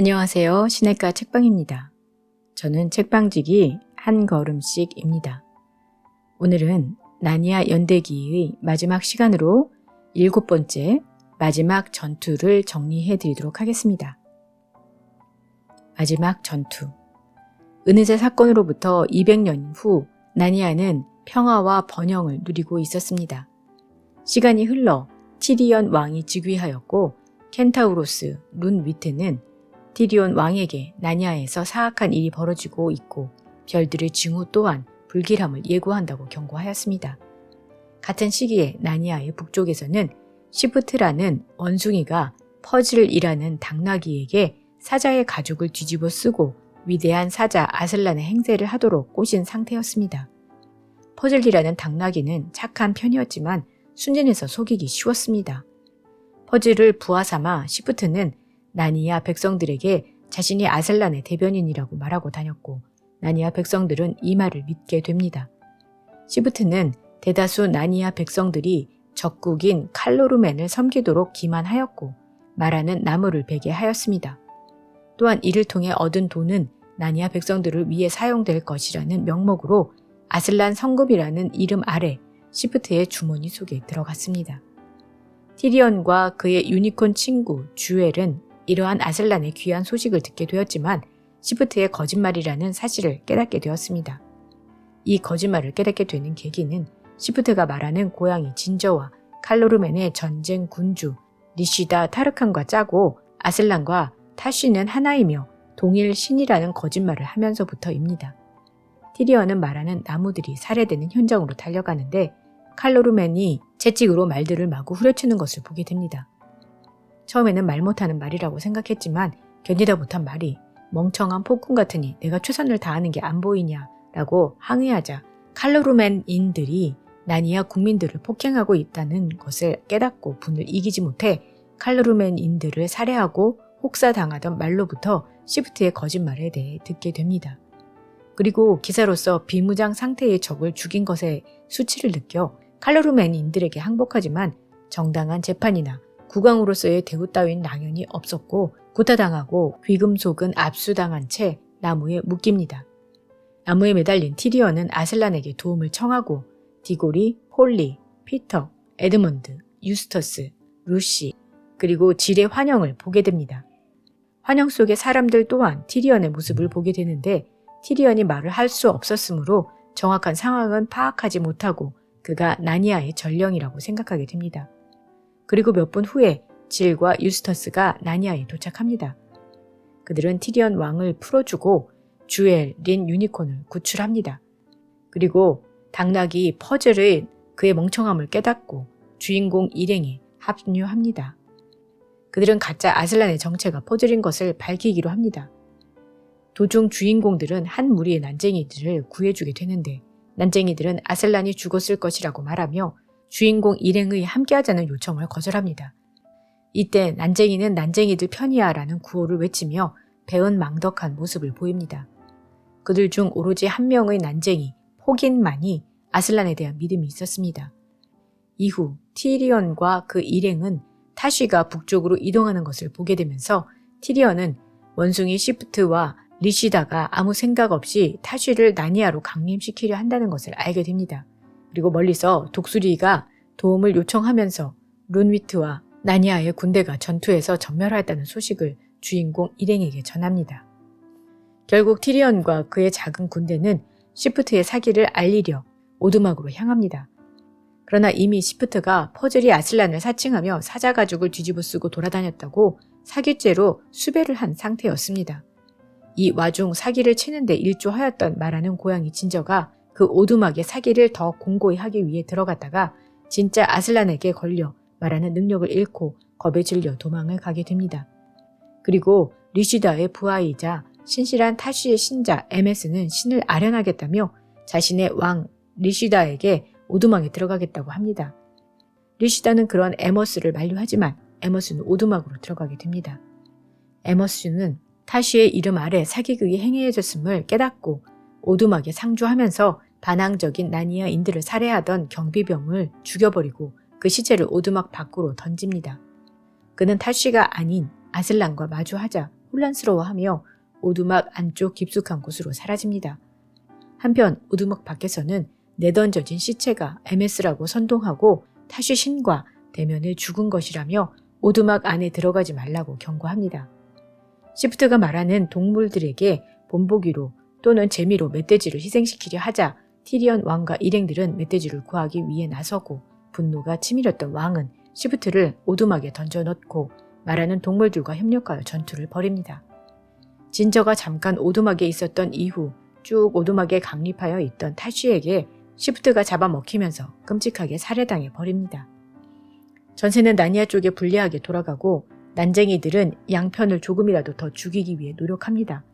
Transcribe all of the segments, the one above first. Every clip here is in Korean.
안녕하세요. 시냇가 책방입니다. 저는 책방지기 한 걸음씩입니다. 오늘은 나니아 연대기의 마지막 시간으로 7번째 마지막 전투를 정리해 드리도록 하겠습니다. 마지막 전투. 은혜제 사건으로부터 200년 후 나니아는 평화와 번영을 누리고 있었습니다. 시간이 흘러 티리온 왕이 즉위하였고 켄타우로스 룬 위트는 티리온 왕에게 나니아에서 사악한 일이 벌어지고 있고 별들의 징후 또한 불길함을 예고한다고 경고하였습니다. 같은 시기에 나니아의 북쪽에서는 시프트라는 원숭이가 퍼즐이라는 당나귀에게 사자의 가죽을 뒤집어 쓰고 위대한 사자 아슬란의 행세를 하도록 꼬신 상태였습니다. 퍼즐이라는 당나귀는 착한 편이었지만 순진해서 속이기 쉬웠습니다. 퍼즐을 부하 삼아 시프트는 나니아 백성들에게 자신이 아슬란의 대변인이라고 말하고 다녔고 나니아 백성들은 이 말을 믿게 됩니다. 시프트는 대다수 나니아 백성들이 적국인 칼로르멘을 섬기도록 기만하였고 말하는 나무를 베게 하였습니다. 또한 이를 통해 얻은 돈은 나니아 백성들을 위해 사용될 것이라는 명목으로 아슬란 성급이라는 이름 아래 시프트의 주머니 속에 들어갔습니다. 티리온과 그의 유니콘 친구 주엘은 이러한 아슬란의 귀한 소식을 듣게 되었지만 시프트의 거짓말이라는 사실을 깨닫게 되었습니다. 이 거짓말을 깨닫게 되는 계기는 시프트가 말하는 고양이 진저와 칼로르멘의 전쟁 군주 니시다 타르칸과 짜고 아슬란과 타쉬는 하나이며 동일 신이라는 거짓말을 하면서부터입니다. 티리온은 말하는 나무들이 살해되는 현장으로 달려가는데 칼로르멘이 채찍으로 말들을 마구 후려치는 것을 보게 됩니다. 처음에는 말 못하는 말이라고 생각했지만 견디다 못한 말이 멍청한 폭군 같으니 내가 최선을 다하는 게 안 보이냐 라고 항의하자 칼로르멘인들이 나니아 국민들을 폭행하고 있다는 것을 깨닫고 분을 이기지 못해 칼로르멘인들을 살해하고 혹사당하던 말로부터 시프트의 거짓말에 대해 듣게 됩니다. 그리고 기사로서 비무장 상태의 적을 죽인 것에 수치를 느껴 칼로르멘인들에게 항복하지만 정당한 재판이나 국왕으로서의 대우 따윈 당연히 없었고 구타당하고 귀금속은 압수당한 채 나무에 묶입니다. 나무에 매달린 티리온은 아슬란에게 도움을 청하고 디고리, 폴리, 피터, 에드먼드, 유스터스, 루시 그리고 질의 환영을 보게 됩니다. 환영 속의 사람들 또한 티리온의 모습을 보게 되는데 티리온이 말을 할 수 없었으므로 정확한 상황은 파악하지 못하고 그가 나니아의 전령이라고 생각하게 됩니다. 그리고 몇 분 후에 질과 유스터스가 나니아에 도착합니다. 그들은 티리온 왕을 풀어주고 주엘, 린 유니콘을 구출합니다. 그리고 당나귀 퍼즐의 그의 멍청함을 깨닫고 주인공 일행에 합류합니다. 그들은 가짜 아슬란의 정체가 퍼즐인 것을 밝히기로 합니다. 도중 주인공들은 한 무리의 난쟁이들을 구해주게 되는데 난쟁이들은 아슬란이 죽었을 것이라고 말하며 주인공 일행의 함께하자는 요청을 거절합니다. 이때 난쟁이는 난쟁이들 편이야 라는 구호를 외치며 배은망덕한 모습을 보입니다. 그들 중 오로지 한 명의 난쟁이 폭인만이 아슬란에 대한 믿음이 있었습니다. 이후 티리온과 그 일행은 타쉬가 북쪽으로 이동하는 것을 보게 되면서 티리온은 원숭이 시프트와 리시다가 아무 생각 없이 타쉬를 나니아로 강림시키려 한다는 것을 알게 됩니다. 그리고 멀리서 독수리가 도움을 요청하면서 룬위트와 나니아의 군대가 전투에서 전멸하였다는 소식을 주인공 일행에게 전합니다. 결국 티리온과 그의 작은 군대는 시프트의 사기를 알리려 오두막으로 향합니다. 그러나 이미 시프트가 퍼즐이 아슬란을 사칭하며 사자 가죽을 뒤집어 쓰고 돌아다녔다고 사기죄로 수배를 한 상태였습니다. 이 와중 사기를 치는데 일조하였던 말하는 고양이 진저가 그 오두막에 사기를 더 공고히 하기 위해 들어갔다가 진짜 아슬란에게 걸려 말하는 능력을 잃고 겁에 질려 도망을 가게 됩니다. 그리고 리시다의 부하이자 신실한 타쉬의 신자 에메스는 신을 아련하겠다며 자신의 왕 리시다에게 오두막에 들어가겠다고 합니다. 리시다는 그런 에머스를 만류하지만 에머스는 오두막으로 들어가게 됩니다. 에머스는 타쉬의 이름 아래 사기극이 행해졌음을 깨닫고 오두막에 상주하면서 반항적인 나니아인들을 살해하던 경비병을 죽여버리고 그 시체를 오두막 밖으로 던집니다. 그는 타쉬가 아닌 아슬란과 마주하자 혼란스러워하며 오두막 안쪽 깊숙한 곳으로 사라집니다. 한편 오두막 밖에서는 내던져진 시체가 MS라고 선동하고 타슈 신과 대면해 죽은 것이라며 오두막 안에 들어가지 말라고 경고합니다. 시프트가 말하는 동물들에게 본보기로 또는 재미로 멧돼지를 희생시키려 하자 티리언 왕과 일행들은 멧돼지를 구하기 위해 나서고 분노가 치밀었던 왕은 시프트를 오두막에 던져넣고 말하는 동물들과 협력하여 전투를 벌입니다. 진저가 잠깐 오두막에 있었던 이후 쭉 오두막에 강립하여 있던 타슈에게 시프트가 잡아먹히면서 끔찍하게 살해당해 버립니다. 전세는 나니아 쪽에 불리하게 돌아가고 난쟁이들은 양편을 조금이라도 더 죽이기 위해 노력합니다.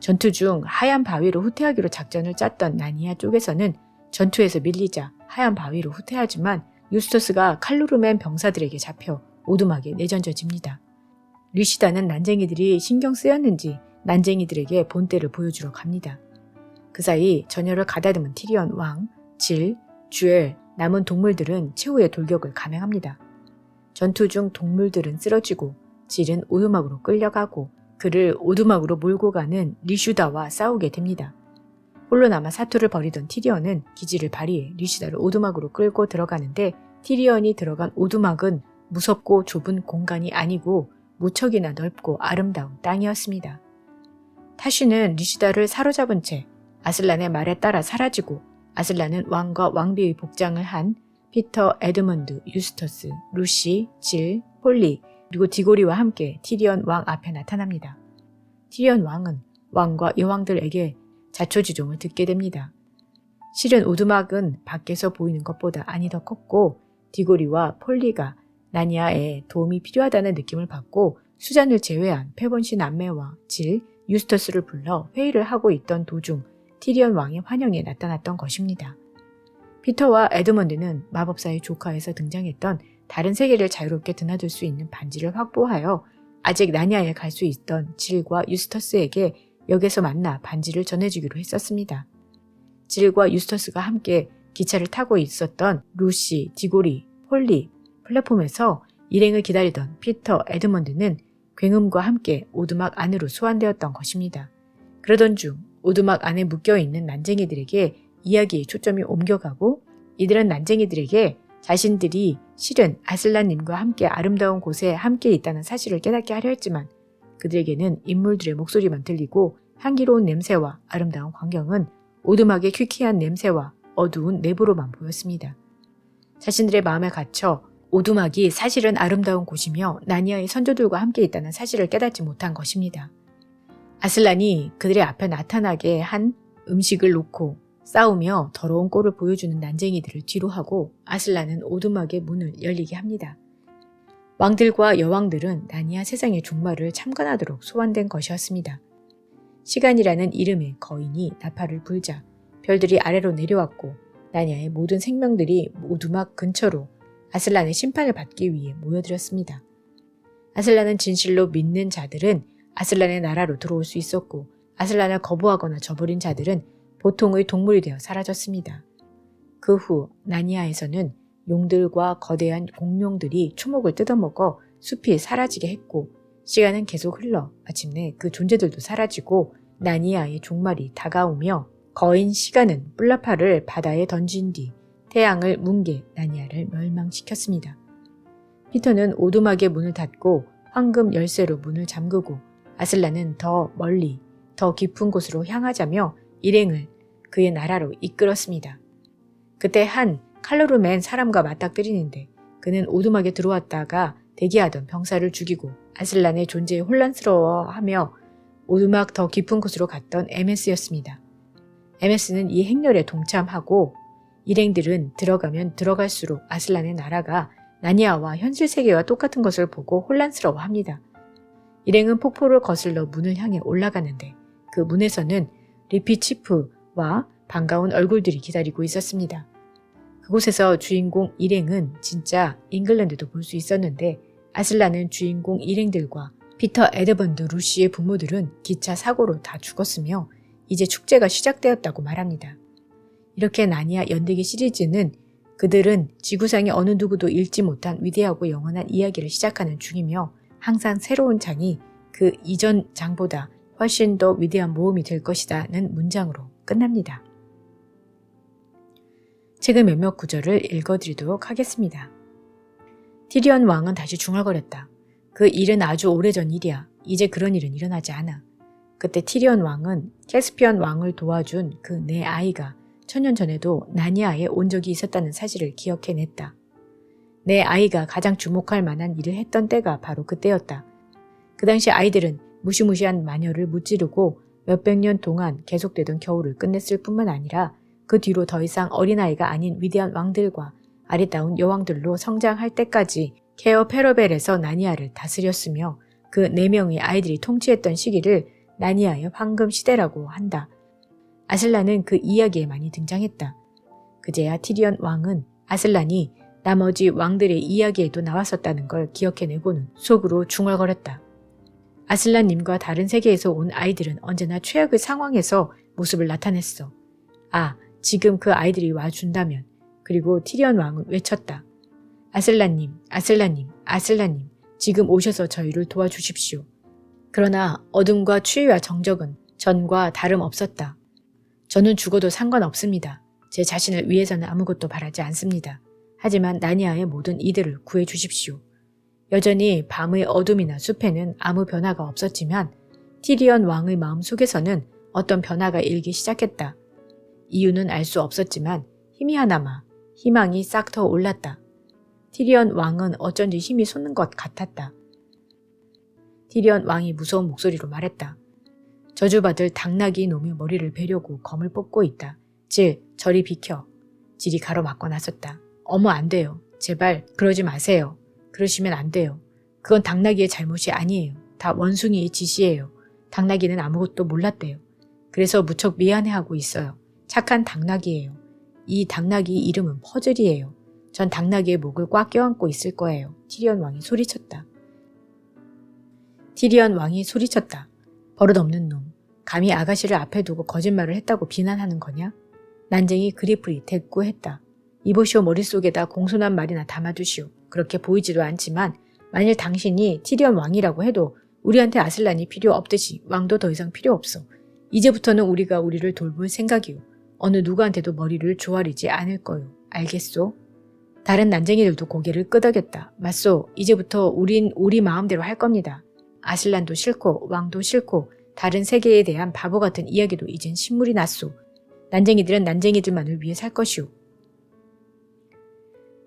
전투 중 하얀 바위로 후퇴하기로 작전을 짰던 나니아 쪽에서는 전투에서 밀리자 하얀 바위로 후퇴하지만 유스토스가 칼루르맨 병사들에게 잡혀 오두막에 내던져집니다. 류시다는 난쟁이들이 신경 쓰였는지 난쟁이들에게 본때를 보여주러 갑니다. 그 사이 전열을 가다듬은 티리언 왕, 질, 주엘, 남은 동물들은 최후의 돌격을 감행합니다. 전투 중 동물들은 쓰러지고 질은 오두막으로 끌려가고 그를 오두막으로 몰고 가는 리슈다와 싸우게 됩니다. 홀로 남아 사투를 벌이던 티리언은 기지를 발휘해 리슈다를 오두막으로 끌고 들어가는데 티리언이 들어간 오두막은 무섭고 좁은 공간이 아니고 무척이나 넓고 아름다운 땅이었습니다. 타슈는 리슈다를 사로잡은 채 아슬란의 말에 따라 사라지고 아슬란은 왕과 왕비의 복장을 한 피터, 에드먼드, 유스터스, 루시, 질, 폴리 그리고 디고리와 함께 티리언 왕 앞에 나타납니다. 티리언 왕은 왕과 여왕들에게 자초지종을 듣게 됩니다. 실은 오두막은 밖에서 보이는 것보다 안이 더 컸고 디고리와 폴리가 나니아에 도움이 필요하다는 느낌을 받고 수잔을 제외한 페본시 남매와 질, 유스터스를 불러 회의를 하고 있던 도중 티리언 왕의 환영에 나타났던 것입니다. 피터와 에드먼드는 마법사의 조카에서 등장했던 다른 세계를 자유롭게 드나들 수 있는 반지를 확보하여 아직 나니아에 갈 수 있던 질과 유스터스에게 역에서 만나 반지를 전해주기로 했었습니다. 질과 유스터스가 함께 기차를 타고 있었던 루시, 디고리, 폴리, 플랫폼에서 일행을 기다리던 피터, 에드먼드는 굉음과 함께 오두막 안으로 소환되었던 것입니다. 그러던 중 오두막 안에 묶여있는 난쟁이들에게 이야기의 초점이 옮겨가고 이들은 난쟁이들에게 자신들이 실은 아슬란님과 함께 아름다운 곳에 함께 있다는 사실을 깨닫게 하려 했지만 그들에게는 인물들의 목소리만 들리고 향기로운 냄새와 아름다운 광경은 오두막의 퀴퀴한 냄새와 어두운 내부로만 보였습니다. 자신들의 마음에 갇혀 오두막이 사실은 아름다운 곳이며 나니아의 선조들과 함께 있다는 사실을 깨닫지 못한 것입니다. 아슬란이 그들의 앞에 나타나게 한 음식을 놓고 싸우며 더러운 꼴을 보여주는 난쟁이들을 뒤로 하고 아슬란은 오두막의 문을 열리게 합니다. 왕들과 여왕들은 나니아 세상의 종말을 참관하도록 소환된 것이었습니다. 시간이라는 이름의 거인이 나팔을 불자 별들이 아래로 내려왔고 나니아의 모든 생명들이 오두막 근처로 아슬란의 심판을 받기 위해 모여들었습니다. 아슬란은 진실로 믿는 자들은 아슬란의 나라로 들어올 수 있었고 아슬란을 거부하거나 저버린 자들은 보통의 동물이 되어 사라졌습니다. 그 후 나니아에서는 용들과 거대한 공룡들이 초목을 뜯어먹어 숲이 사라지게 했고 시간은 계속 흘러 마침내 그 존재들도 사라지고 나니아의 종말이 다가오며 거인 시간은 뿔라파를 바다에 던진 뒤 태양을 뭉개 나니아를 멸망시켰습니다. 피터는 오두막의 문을 닫고 황금 열쇠로 문을 잠그고 아슬란은 더 멀리 더 깊은 곳으로 향하자며 일행을 그의 나라로 이끌었습니다. 그때 한 칼로르맨 사람과 맞닥뜨리는데 그는 오두막에 들어왔다가 대기하던 병사를 죽이고 아슬란의 존재에 혼란스러워하며 오두막 더 깊은 곳으로 갔던 MS였습니다. MS는 이 행렬에 동참하고 일행들은 들어가면 들어갈수록 아슬란의 나라가 나니아와 현실 세계와 똑같은 것을 보고 혼란스러워합니다. 일행은 폭포를 거슬러 문을 향해 올라가는데 그 문에서는 리피치프와 반가운 얼굴들이 기다리고 있었습니다. 그곳에서 주인공 일행은 진짜 잉글랜드도 볼 수 있었는데 아슬란은 주인공 일행들과 피터, 에드먼드, 루시의 부모들은 기차 사고로 다 죽었으며 이제 축제가 시작되었다고 말합니다. 이렇게 나니아 연대기 시리즈는 그들은 지구상의 어느 누구도 읽지 못한 위대하고 영원한 이야기를 시작하는 중이며 항상 새로운 장이 그 이전 장보다 훨씬 더 위대한 모험이 될 것이다는 문장으로 끝납니다. 책의 몇몇 구절을 읽어드리도록 하겠습니다. 티리온 왕은 다시 중얼거렸다. 그 일은 아주 오래전 일이야. 이제 그런 일은 일어나지 않아. 그때 티리온 왕은 캐스피언 왕을 도와준 그 네 아이가 천년 전에도 나니아에 온 적이 있었다는 사실을 기억해냈다. 내 아이가 가장 주목할 만한 일을 했던 때가 바로 그때였다. 그 당시 아이들은 무시무시한 마녀를 무찌르고 몇백 년 동안 계속되던 겨울을 끝냈을 뿐만 아니라 그 뒤로 더 이상 어린아이가 아닌 위대한 왕들과 아리따운 여왕들로 성장할 때까지 케어 페러벨에서 나니아를 다스렸으며 그 4명의 아이들이 통치했던 시기를 나니아의 황금 시대라고 한다. 아슬란은 그 이야기에 많이 등장했다. 그제야 티리온 왕은 아슬란이 나머지 왕들의 이야기에도 나왔었다는 걸 기억해내고는 속으로 중얼거렸다. 아슬란님과 다른 세계에서 온 아이들은 언제나 최악의 상황에서 모습을 나타냈어. 아, 지금 그 아이들이 와준다면. 그리고 티리온 왕은 외쳤다. 아슬란님, 아슬란님, 아슬란님, 지금 오셔서 저희를 도와주십시오. 그러나 어둠과 추위와 정적은 전과 다름없었다. 저는 죽어도 상관없습니다. 제 자신을 위해서는 아무것도 바라지 않습니다. 하지만 나니아의 모든 이들을 구해주십시오. 여전히 밤의 어둠이나 숲에는 아무 변화가 없었지만 티리온 왕의 마음속에서는 어떤 변화가 일기 시작했다. 이유는 알 수 없었지만 희미하나마 희망이 싹 더 올랐다. 티리온 왕은 어쩐지 힘이 솟는 것 같았다. 티리온 왕이 무서운 목소리로 말했다. 저주받을 당나귀 놈의 머리를 베려고 검을 뽑고 있다. 질, 저리 비켜. 질이 가로막고 나섰다. 어머, 안 돼요. 제발 그러지 마세요. 그러시면 안 돼요. 그건 당나귀의 잘못이 아니에요. 다 원숭이의 짓이에요. 당나귀는 아무것도 몰랐대요. 그래서 무척 미안해하고 있어요. 착한 당나귀예요. 이 당나귀 이름은 퍼즐이에요. 전 당나귀의 목을 꽉 껴안고 있을 거예요. 티리온 왕이 소리쳤다. 티리온 왕이 소리쳤다. 버릇없는 놈. 감히 아가씨를 앞에 두고 거짓말을 했다고 비난하는 거냐? 난쟁이 그리프리 대꾸했다. 이보시오, 머릿속에다 공손한 말이나 담아두시오. 그렇게 보이지도 않지만 만일 당신이 티리온 왕이라고 해도 우리한테 아슬란이 필요 없듯이 왕도 더 이상 필요 없어. 이제부터는 우리가 우리를 돌볼 생각이오. 어느 누구한테도 머리를 조아리지 않을 거요. 알겠소? 다른 난쟁이들도 고개를 끄덕였다. 맞소. 이제부터 우린 우리 마음대로 할 겁니다. 아슬란도 싫고 왕도 싫고 다른 세계에 대한 바보 같은 이야기도 이젠 신물이 났소. 난쟁이들은 난쟁이들만을 위해 살 것이오.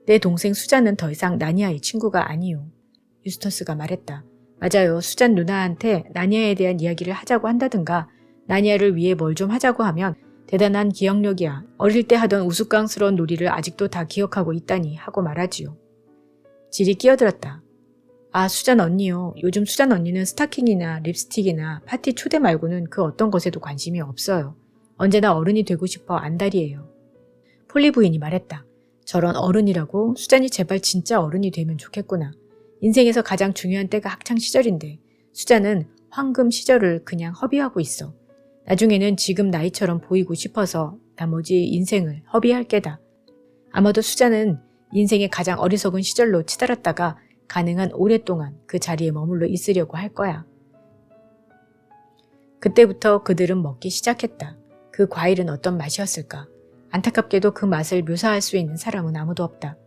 내 동생 수잔은 더 이상 나니아의 친구가 아니오. 유스터스가 말했다. 맞아요. 수잔 누나한테 나니아에 대한 이야기를 하자고 한다든가 나니아를 위해 뭘 좀 하자고 하면 대단한 기억력이야. 어릴 때 하던 우스꽝스러운 놀이를 아직도 다 기억하고 있다니 하고 말하지요. 질이 끼어들었다. 아, 수잔 언니요. 요즘 수잔 언니는 스타킹이나 립스틱이나 파티 초대 말고는 그 어떤 것에도 관심이 없어요. 언제나 어른이 되고 싶어 안달이에요. 폴리 부인이 말했다. 저런 어른이라고? 수잔이 제발 진짜 어른이 되면 좋겠구나. 인생에서 가장 중요한 때가 학창 시절인데 수잔은 황금 시절을 그냥 허비하고 있어. 나중에는 지금 나이처럼 보이고 싶어서 나머지 인생을 허비할 게다. 아마도 수잔은 인생의 가장 어리석은 시절로 치달았다가 가능한 오랫동안 그 자리에 머물러 있으려고 할 거야. 그때부터 그들은 먹기 시작했다. 그 과일은 어떤 맛이었을까? 안타깝게도 그 맛을 묘사할 수 있는 사람은 아무도 없다.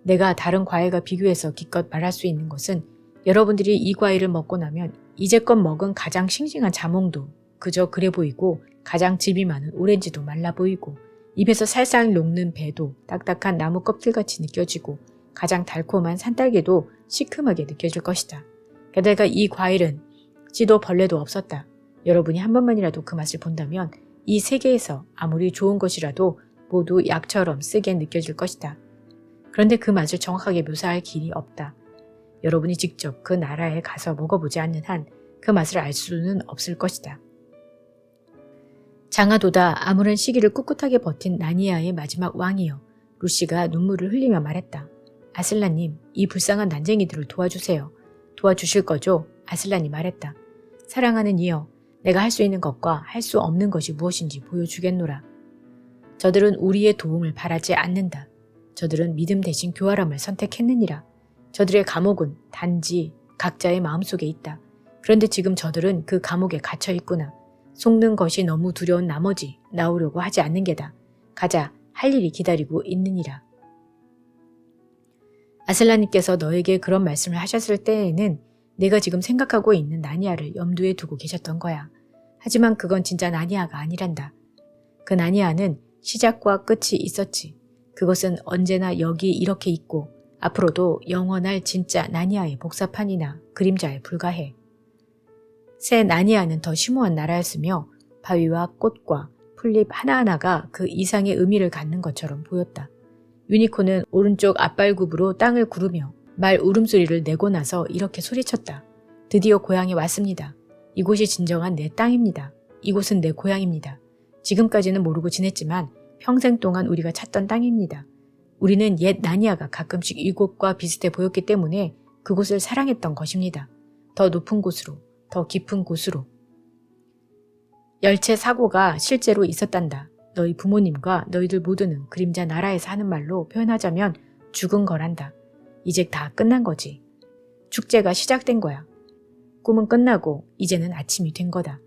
내가 다른 과일과 비교해서 기껏 말할 수 있는 것은 여러분들이 이 과일을 먹고 나면 이제껏 먹은 가장 싱싱한 자몽도 그저 그래 보이고 가장 즙이 많은 오렌지도 말라 보이고 입에서 살살 녹는 배도 딱딱한 나무 껍질같이 느껴지고 가장 달콤한 산딸기도 시큼하게 느껴질 것이다. 게다가 이 과일은 씨도 벌레도 없었다. 여러분이 한 번만이라도 그 맛을 본다면 이 세계에서 아무리 좋은 것이라도 모두 약처럼 쓰게 느껴질 것이다. 그런데 그 맛을 정확하게 묘사할 길이 없다. 여러분이 직접 그 나라에 가서 먹어보지 않는 한 그 맛을 알 수는 없을 것이다. 장하도다 아무런 시기를 꿋꿋하게 버틴 나니아의 마지막 왕이여. 루시가 눈물을 흘리며 말했다. 아슬란님, 이 불쌍한 난쟁이들을 도와주세요. 도와주실 거죠? 아슬란이 말했다. 사랑하는 이여, 내가 할 수 있는 것과 할 수 없는 것이 무엇인지 보여주겠노라. 저들은 우리의 도움을 바라지 않는다. 저들은 믿음 대신 교활함을 선택했느니라. 저들의 감옥은 단지 각자의 마음속에 있다. 그런데 지금 저들은 그 감옥에 갇혀 있구나. 속는 것이 너무 두려운 나머지 나오려고 하지 않는 게다. 가자, 할 일이 기다리고 있느니라. 아슬라님께서 너에게 그런 말씀을 하셨을 때에는 내가 지금 생각하고 있는 나니아를 염두에 두고 계셨던 거야. 하지만 그건 진짜 나니아가 아니란다. 그 나니아는 시작과 끝이 있었지. 그것은 언제나 여기 이렇게 있고 앞으로도 영원할 진짜 나니아의 복사판이나 그림자에 불과해. 새 나니아는 더 심오한 나라였으며 바위와 꽃과 풀잎 하나하나가 그 이상의 의미를 갖는 것처럼 보였다. 유니콘은 오른쪽 앞발굽으로 땅을 구르며 말 울음소리를 내고 나서 이렇게 소리쳤다. 드디어 고향에 왔습니다. 이곳이 진정한 내 땅입니다. 이곳은 내 고향입니다. 지금까지는 모르고 지냈지만 평생 동안 우리가 찾던 땅입니다. 우리는 옛 나니아가 가끔씩 이곳과 비슷해 보였기 때문에 그곳을 사랑했던 것입니다. 더 높은 곳으로, 더 깊은 곳으로. 열차 사고가 실제로 있었단다. 너희 부모님과 너희들 모두는 그림자 나라에서 하는 말로 표현하자면 죽은 거란다. 이제 다 끝난 거지. 축제가 시작된 거야. 꿈은 끝나고 이제는 아침이 된 거다.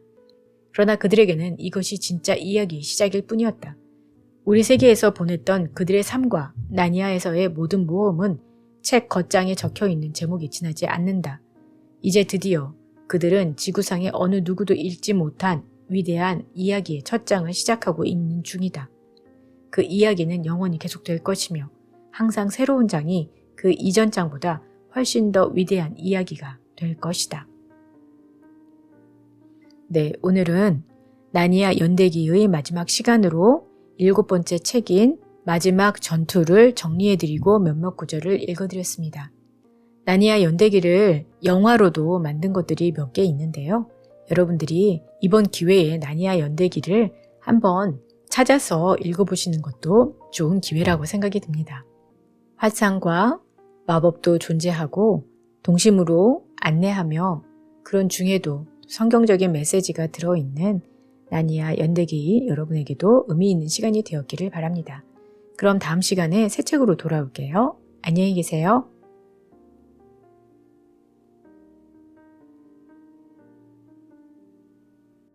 그러나 그들에게는 이것이 진짜 이야기의 시작일 뿐이었다. 우리 세계에서 보냈던 그들의 삶과 나니아에서의 모든 모험은 책 겉장에 적혀있는 제목이 지나지 않는다. 이제 드디어 그들은 지구상의 어느 누구도 읽지 못한 위대한 이야기의 첫 장을 시작하고 있는 중이다. 그 이야기는 영원히 계속될 것이며 항상 새로운 장이 그 이전 장보다 훨씬 더 위대한 이야기가 될 것이다. 네, 오늘은 나니아 연대기의 마지막 시간으로 7번째 책인 마지막 전투를 정리해드리고 몇몇 구절을 읽어드렸습니다. 나니아 연대기를 영화로도 만든 것들이 몇 개 있는데요. 여러분들이 이번 기회에 나니아 연대기를 한번 찾아서 읽어보시는 것도 좋은 기회라고 생각이 듭니다. 화상과 마법도 존재하고 동심으로 안내하며 그런 중에도 성경적인 메시지가 들어있는 나니아 연대기 여러분에게도 의미 있는 시간이 되었기를 바랍니다. 그럼 다음 시간에 새 책으로 돌아올게요. 안녕히 계세요.